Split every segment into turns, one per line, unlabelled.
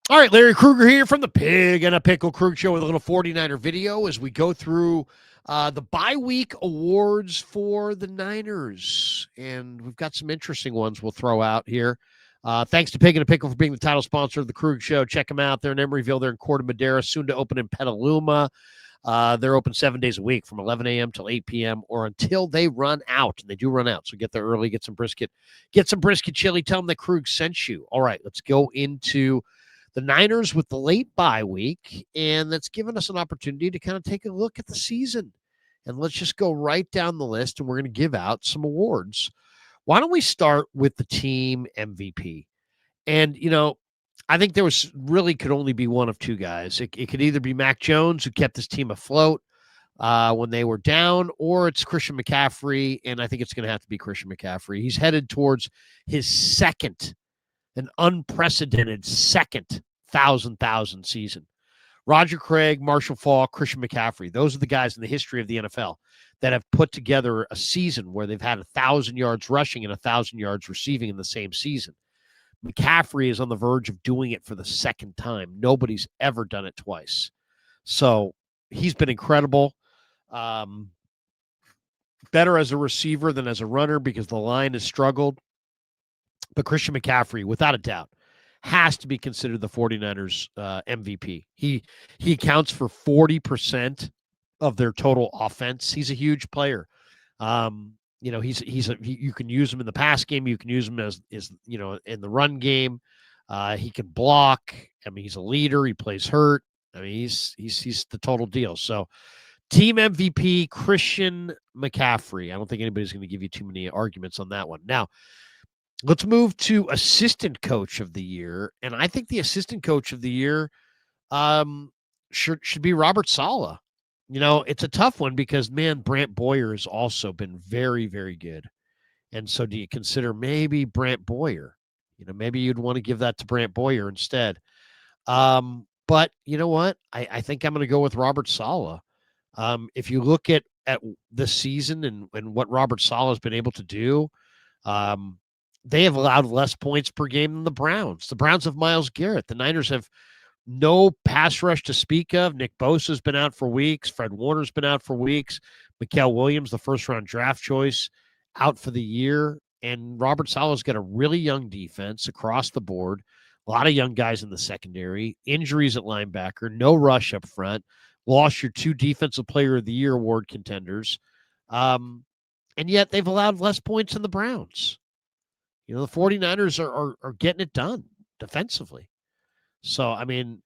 All right, Larry Krueger here from the Pig and a Pickle Krug Show with a little 49er video as we go through the bye week awards for the Niners. And we've got some interesting ones we'll throw out here. Thanks to Pig and a Pickle for being the title sponsor of the Krug Show. Check them out. They're in Emeryville. They're in Corte Madera, soon to open in Petaluma. They're open 7 days a week from 11 a.m. till 8 p.m. or until they run out. And they do run out. So get there early, get some brisket chili. Tell them that Krug sent you. All right, let's go into the Niners with the late bye week, and that's given us an opportunity to kind of take a look at the season. And let's just go right down the list, and we're going to give out some awards. Why don't we start with the team MVP? And, I think there was really could only be one of two guys. It could either be Mac Jones, who kept this team afloat when they were down, or it's Christian McCaffrey, and I think it's going to have to be Christian McCaffrey. He's headed towards his an unprecedented second 1,000 season. Roger Craig, Marshall Faulk, Christian McCaffrey. Those are the guys in the history of the NFL that have put together a season where they've had 1,000 yards rushing and 1,000 yards receiving in the same season. McCaffrey is on the verge of doing it for the second time. Nobody's ever done it twice. So he's been incredible. Better as a receiver than as a runner because the line has struggled. But Christian McCaffrey, without a doubt, has to be considered the 49ers MVP. He accounts for 40% of their total offense. He's a huge player. You can use him in the pass game. You can use him as in the run game. He can block. I mean, he's a leader. He plays hurt. I mean, he's the total deal. So, team MVP Christian McCaffrey. I don't think anybody's going to give you too many arguments on that one. Now, let's move to assistant coach of the year. And I think the assistant coach of the year should be Robert Saleh. It's a tough one because, man, Brant Boyer has also been very, very good. And so do you consider maybe Brant Boyer? Maybe you'd want to give that to Brant Boyer instead. But you know what? I think I'm going to go with Robert Saleh. If you look at this season and what Robert Saleh has been able to do, they have allowed less points per game than the Browns. The Browns have Myles Garrett. The Niners have no pass rush to speak of. Nick Bosa's been out for weeks. Fred Warner's been out for weeks. Mikael Williams, the first-round draft choice, out for the year. And Robert Saleh's got a really young defense across the board. A lot of young guys in the secondary. Injuries at linebacker. No rush up front. Lost your 2 Defensive Player of the Year award contenders. And yet they've allowed less points than the Browns. The 49ers are getting it done defensively. So, I mean,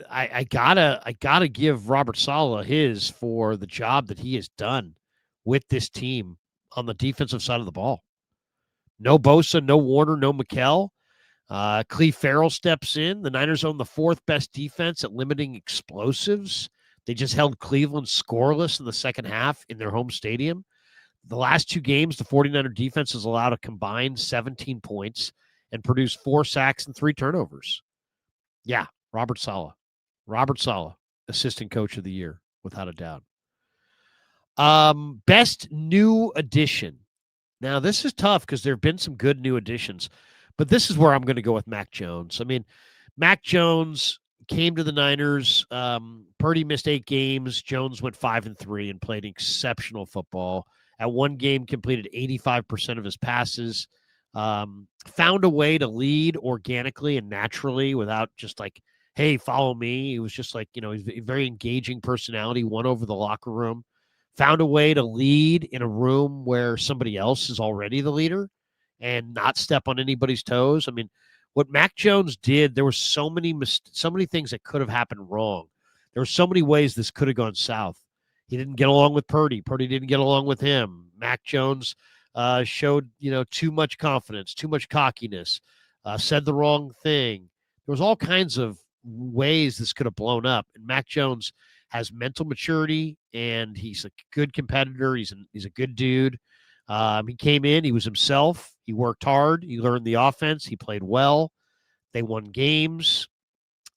I gotta give Robert Saleh his for the job that he has done with this team on the defensive side of the ball. No Bosa, no Warner, no Mikael. Cleve Farrell steps in. The Niners own the 4th best defense at limiting explosives. They just held Cleveland scoreless in the second half in their home stadium. The last 2 games, the 49er defense has allowed a combined 17 points and produced 4 sacks and 3 turnovers. Yeah, Robert Saleh. Robert Saleh, assistant coach of the year, without a doubt. Best new addition. Now, this is tough because there have been some good new additions, but this is where I'm going to go with Mac Jones. I mean, Mac Jones came to the Niners. Purdy missed 8 games. Jones went 5-3 and played exceptional football. At one game, completed 85% of his passes. Found a way to lead organically and naturally without just like, hey, follow me. He was just like, he's a very engaging personality, won over the locker room. Found a way to lead in a room where somebody else is already the leader and not step on anybody's toes. I mean, what Mac Jones did, there were so many things that could have happened wrong. There were so many ways this could have gone south. He didn't get along with Purdy. Purdy didn't get along with him. Mac Jones showed, too much confidence, too much cockiness, said the wrong thing. There was all kinds of ways this could have blown up. And Mac Jones has mental maturity, and he's a good competitor. He's a good dude. He came in. He was himself. He worked hard. He learned the offense. He played well. They won games.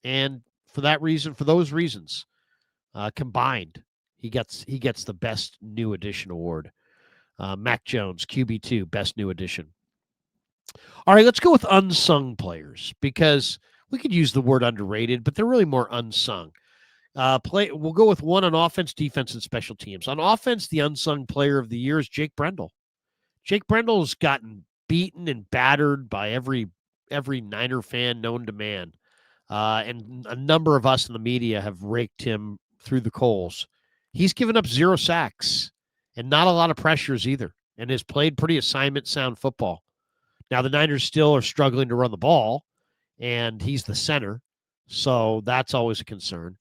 And for those reasons, combined, he gets the best new addition award. Mac Jones, QB2, best new addition. All right, let's go with unsung players because we could use the word underrated, but they're really more unsung. We'll go with one on offense, defense, and special teams. On offense, the unsung player of the year is Jake Brendel. Jake Brendel's gotten beaten and battered by every Niner fan known to man. And a number of us in the media have raked him through the coals. He's given up 0 sacks and not a lot of pressures either, and has played pretty assignment sound football. Now, the Niners still are struggling to run the ball, and he's the center, so that's always a concern.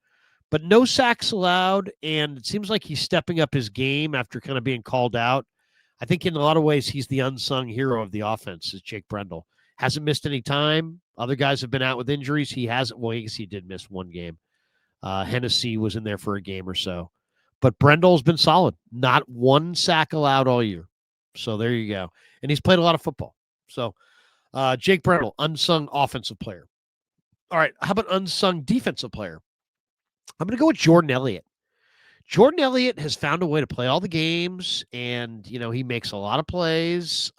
But no sacks allowed, and it seems like he's stepping up his game after kind of being called out. I think in a lot of ways he's the unsung hero of the offense, is Jake Brendel. Hasn't missed any time. Other guys have been out with injuries. He hasn't. Well, I guess he did miss one game. Hennessy was in there for a game or so. But Brendel's been solid. Not one sack allowed all year. So there you go. And he's played a lot of football. So Jake Brendel, unsung offensive player. All right. How about unsung defensive player? I'm going to go with Jordan Elliott. Jordan Elliott has found a way to play all the games, and he makes a lot of plays.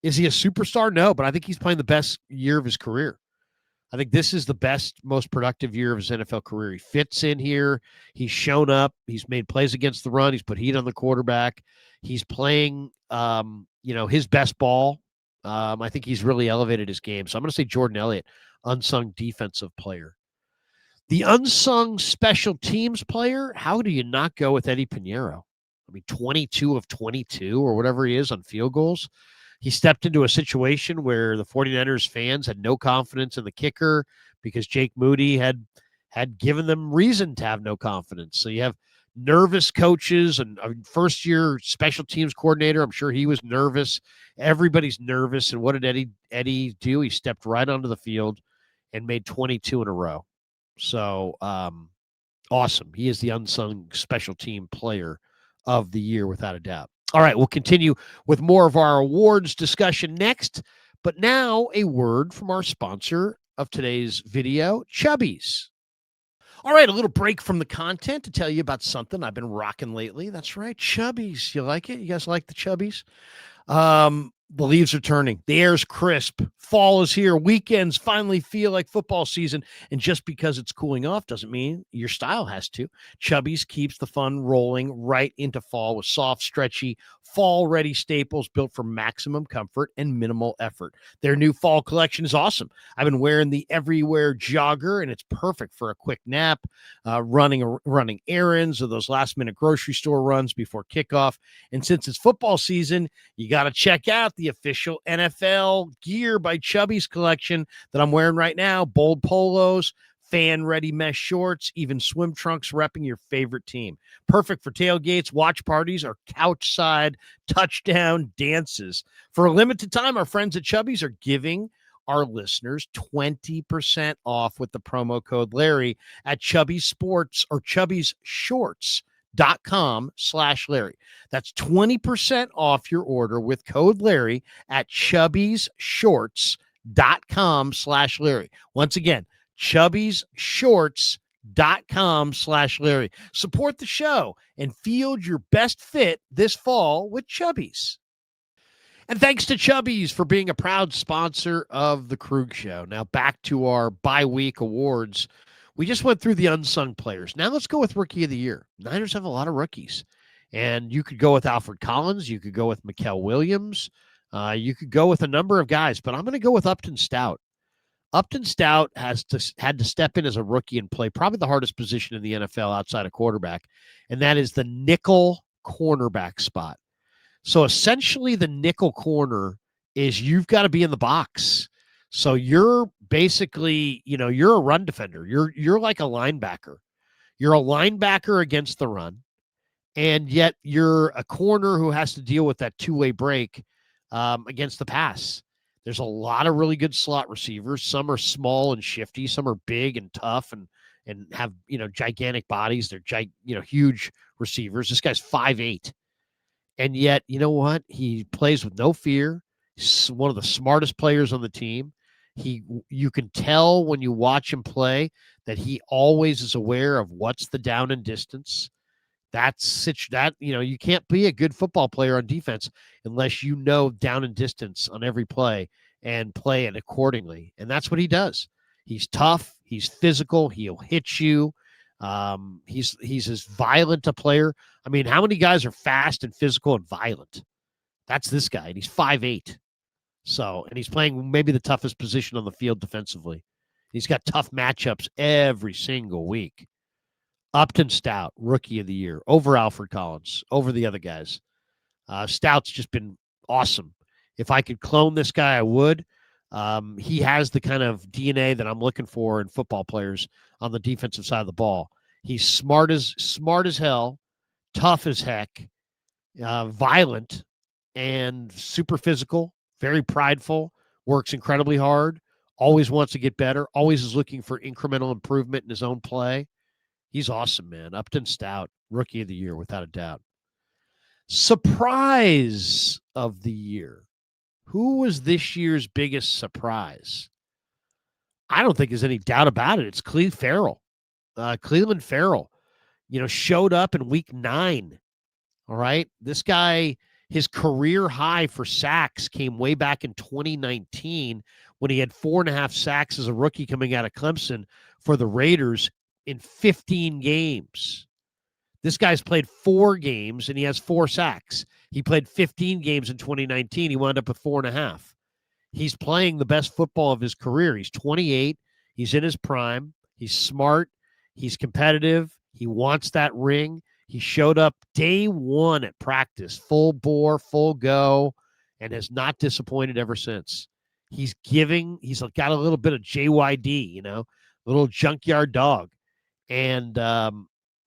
Is he a superstar? No, but I think he's playing the best year of his career. I think this is the best, most productive year of his NFL career. He fits in here. He's shown up. He's made plays against the run. He's put heat on the quarterback. He's playing, his best ball. I think he's really elevated his game. So I'm going to say Jordan Elliott, unsung defensive player. The unsung special teams player, how do you not go with Eddie Pinheiro? I mean, 22 of 22 or whatever he is on field goals. He stepped into a situation where the 49ers fans had no confidence in the kicker because Jake Moody had given them reason to have no confidence. So you have nervous coaches and a first-year special teams coordinator. I'm sure he was nervous. Everybody's nervous. And what did Eddie do? He stepped right onto the field and made 22 in a row. So awesome. He is the unsung special team player of the year, without a doubt. All right, we'll continue with more of our awards discussion next. But now a word from our sponsor of today's video, Chubbies. All right, a little break from the content to tell you about something I've been rocking lately. That's right, Chubbies. You like it? You guys like the Chubbies? The leaves are turning. The air's crisp. Fall is here. Weekends finally feel like football season. And just because it's cooling off doesn't mean your style has to. Chubbies keeps the fun rolling right into fall with soft, stretchy, fall-ready staples built for maximum comfort and minimal effort. Their new fall collection is awesome. I've been wearing the Everywhere Jogger, and it's perfect for a quick nap, running errands, or those last-minute grocery store runs before kickoff. And since it's football season, you got to check out the official NFL gear by Chubbies collection that I'm wearing right now. Bold polos, fan-ready mesh shorts, even swim trunks repping your favorite team. Perfect for tailgates, watch parties, or couch-side touchdown dances. For a limited time, our friends at Chubbies are giving our listeners 20% off with the promo code Larry at Chubbies Sports or Chubbies Shorts. .com/Larry. That's 20% off your order with code Larry at chubbiesshorts.com/Larry. Once again, chubbiesshorts.com/Larry. Support the show and field your best fit this fall with Chubbies. And thanks to Chubbies for being a proud sponsor of the Krug Show. Now back to our bye-week awards. We just went through the unsung players. Now let's go with Rookie of the Year. Niners have a lot of rookies. And you could go with Alfred Collins. You could go with Mikael Williams. You could go with a number of guys. But I'm going to go with Upton Stout. Upton Stout had to step in as a rookie and play probably the hardest position in the NFL outside of quarterback. And that is the nickel cornerback spot. So essentially the nickel corner is you've got to be in the box. So you're basically, you're a run defender. You're like a linebacker. You're a linebacker against the run, and yet you're a corner who has to deal with that two-way break against the pass. There's a lot of really good slot receivers. Some are small and shifty. Some are big and tough and have, gigantic bodies. They're huge receivers. This guy's 5'8". And yet, you know what? He plays with no fear. He's one of the smartest players on the team. You can tell when you watch him play that he always is aware of what's the down and distance. You can't be a good football player on defense unless you know down and distance on every play and play it accordingly. And that's what he does. He's tough. He's physical. He'll hit you. He's as violent a player. I mean, how many guys are fast and physical and violent? That's this guy, and he's 5'8". So, and he's playing maybe the toughest position on the field defensively. He's got tough matchups every single week. Upton Stout, rookie of the year, over Alfred Collins, over the other guys. Stout's just been awesome. If I could clone this guy, I would. He has the kind of DNA that I'm looking for in football players on the defensive side of the ball. He's smart as hell, tough as heck, violent, and super physical, very prideful, works incredibly hard, always wants to get better, always is looking for incremental improvement in his own play. He's awesome, man. Upton Stout, rookie of the year, without a doubt. Surprise of the year. Who was this year's biggest surprise? I don't think there's any doubt about it. It's Clelin Ferrell. Clelin Ferrell, showed up in week 9. All right. This guy, his career high for sacks came way back in 2019 when he had 4.5 sacks as a rookie coming out of Clemson for the Raiders in 15 games. This guy's played 4 games and he has 4 sacks. He played 15 games in 2019. He wound up with 4.5. He's playing the best football of his career. He's 28. He's in his prime. He's smart. He's competitive. He wants that ring. He showed up day 1 at practice, full bore, full go, and has not disappointed ever since. He's got a little bit of JYD, a little junkyard dog. And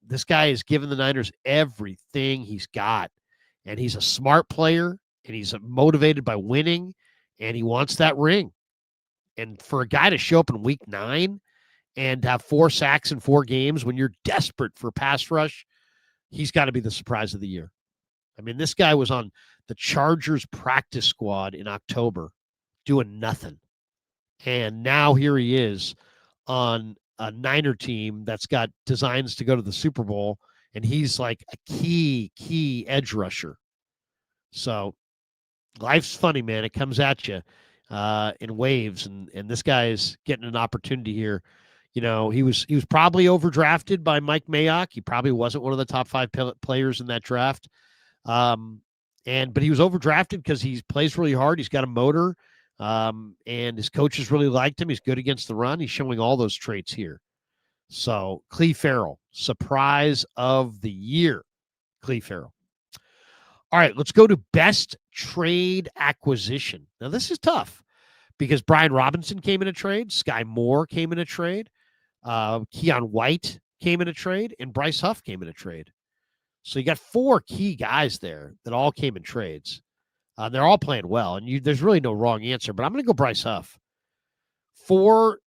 this guy is giving the Niners everything he's got. And he's a smart player, and he's motivated by winning, and he wants that ring. And for a guy to show up in week 9 and have 4 sacks in 4 games when you're desperate for pass rush, he's got to be the surprise of the year. I mean, this guy was on the Chargers practice squad in October doing nothing. And now here he is on a Niner team that's got designs to go to the Super Bowl, and he's like a key edge rusher. So life's funny, man. It comes at you in waves, and this guy is getting an opportunity here. He was probably overdrafted by Mike Mayock. He probably wasn't one of the top 5 players in that draft. But he was overdrafted because he plays really hard. He's got a motor, and his coaches really liked him. He's good against the run. He's showing all those traits here. So Clelin Ferrell, surprise of the year, Clelin Ferrell. All right, let's go to best trade acquisition. Now, this is tough because Brian Robinson came in a trade. Sky Moore came in a trade. Keon White came in a trade. And Bryce Huff came in a trade. So you got 4 key guys there that all came in trades. They're all playing well. And there's really no wrong answer. But I'm going to go Bryce Huff. 4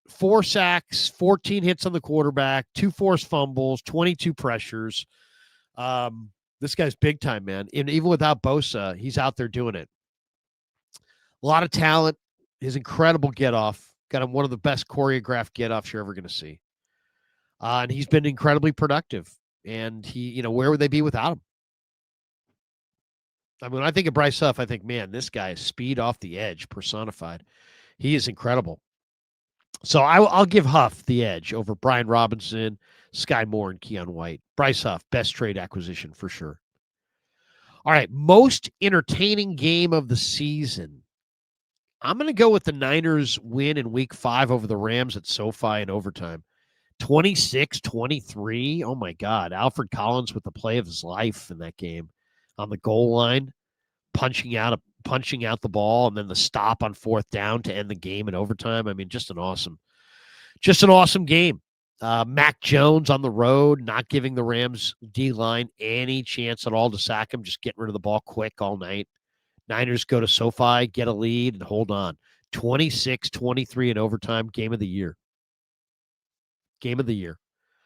sacks, 14 hits on the quarterback, 2 forced fumbles, 22 pressures. This guy's big time, man. And even without Bosa, he's out there doing it. A lot of talent. His incredible get-off. Got him one of the best choreographed get-offs you're ever going to see. And he's been incredibly productive. And where would they be without him? I mean, when I think of Bryce Huff, I think, man, this guy is speed off the edge personified. He is incredible. So I'll give Huff the edge over Brian Robinson, Sky Moore, and Keon White. Bryce Huff, best trade acquisition for sure. All right, most entertaining game of the season. I'm going to go with the Niners win in week 5 over the Rams at SoFi in overtime. 26-23. Oh, my God. Alfred Collins with the play of his life in that game on the goal line, punching out the ball, and then the stop on 4th down to end the game in overtime. I mean, just an awesome game. Mac Jones on the road, not giving the Rams D-line any chance at all to sack him, just getting rid of the ball quick all night. Niners go to SoFi, get a lead, and hold on. 26-23 in overtime, game of the year. Game of the year.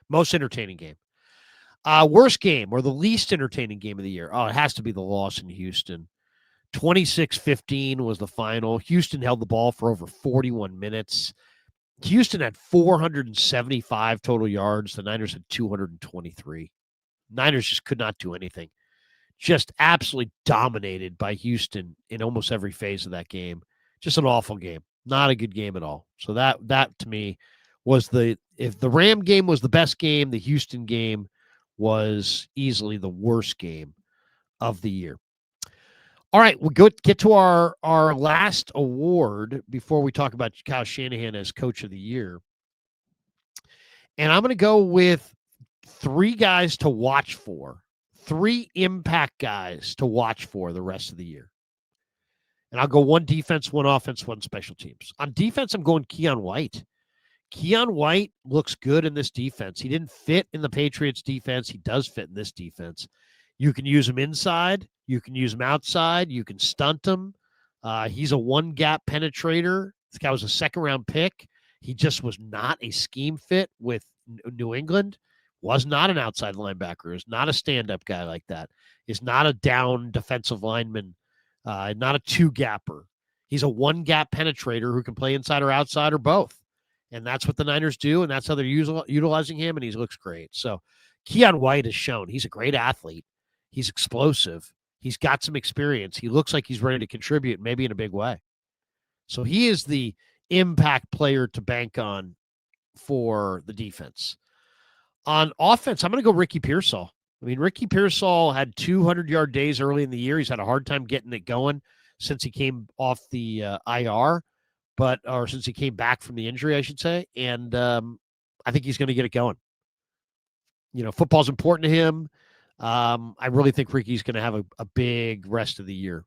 Most entertaining game. Worst game or the least entertaining game of the year. Oh, it has to be the loss in Houston. 26-15 was the final. Houston held the ball for over 41 minutes. Houston had 475 total yards. The Niners had 223. Niners just could not do anything. Just absolutely dominated by Houston in almost every phase of that game. Just an awful game. Not a good game at all. So that to me, if the Ram game was the best game, the Houston game was easily the worst game of the year. All right, we'll get to our last award before we talk about Kyle Shanahan as Coach of the Year. And I'm going to go with 3 guys to watch for, 3 impact guys to watch for the rest of the year. And I'll go 1 defense, 1 offense, 1 special teams. On defense, I'm going Keion White. Keion White looks good in this defense. He didn't fit in the Patriots defense. He does fit in this defense. You can use him inside. You can use him outside. You can stunt him. He's a 1-gap penetrator. This guy was a 2nd-round pick. He just was not a scheme fit with New England. Was not an outside linebacker. Is not a stand-up guy like that. Is not a down defensive lineman. Not a 2-gapper. He's a 1-gap penetrator who can play inside or outside or both. And that's what the Niners do, and that's how they're utilizing him, and he looks great. So Keion White has shown he's a great athlete. He's explosive. He's got some experience. He looks like he's ready to contribute, maybe in a big way. So he is the impact player to bank on for the defense. On offense, I'm going to go Ricky Pearsall. I mean, Ricky Pearsall had 200-yard days early in the year. He's had a hard time getting it going since he came off the IR. Or since he came back from the injury, I should say. And I think he's going to get it going. You know, football's important to him. I really think Ricky's going to have a big rest of the year.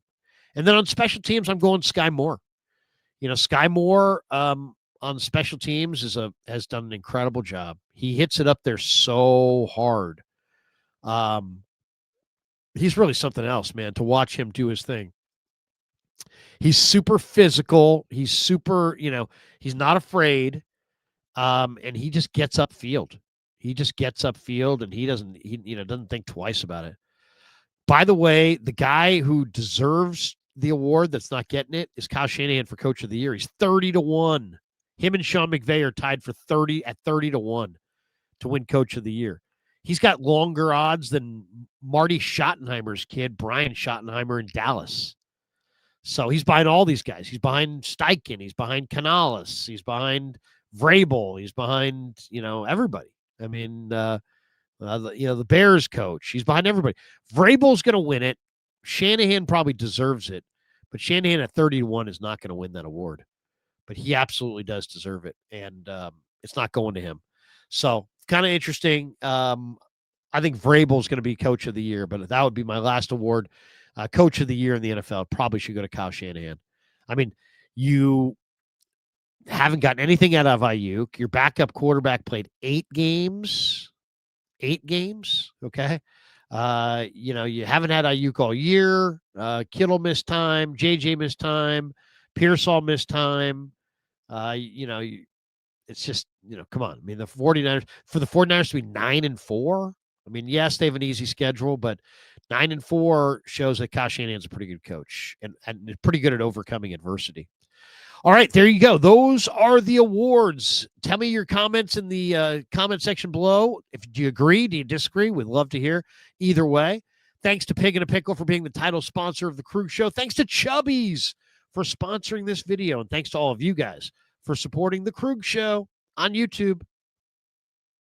And then on special teams, I'm going Sky Moore. You know, Sky Moore on special teams has done an incredible job. He hits it up there so hard. He's really something else, man, to watch him do his thing. He's super physical. He's super, he's not afraid. And he just gets upfield. He just gets upfield and he doesn't think twice about it. By the way, the guy who deserves the award that's not getting it is Kyle Shanahan for Coach of the Year. He's 30-1. Him and Sean McVay are tied for 30-1 to win Coach of the Year. He's got longer odds than Marty Schottenheimer's kid, Brian Schottenheimer in Dallas. So he's behind all these guys. He's behind Steichen. He's behind Canales. He's behind Vrabel. He's behind, everybody. I mean, the Bears coach. He's behind everybody. Vrabel's going to win it. Shanahan probably deserves it. But Shanahan at 30-1 is not going to win that award. But he absolutely does deserve it. And it's not going to him. So kind of interesting. I think Vrabel's going to be Coach of the Year. But that would be my last award. Coach of the Year in the NFL probably should go to Kyle Shanahan. I mean, you haven't gotten anything out of Ayuk. Your backup quarterback played 8 games. 8 games, okay? You haven't had Ayuk all year. Kittle missed time. JJ missed time. Pearsall missed time. It's just, come on. I mean, for the 49ers to be 9-4, I mean, yes, they have an easy schedule, but 9-4 shows that Kyle Shanahan's a pretty good coach and pretty good at overcoming adversity. All right, there you go. Those are the awards. Tell me your comments in the comment section below. Do you agree? Do you disagree? We'd love to hear either way. Thanks to Pig and a Pickle for being the title sponsor of the Krug Show. Thanks to Chubby's for sponsoring this video. And thanks to all of you guys for supporting the Krug Show on YouTube.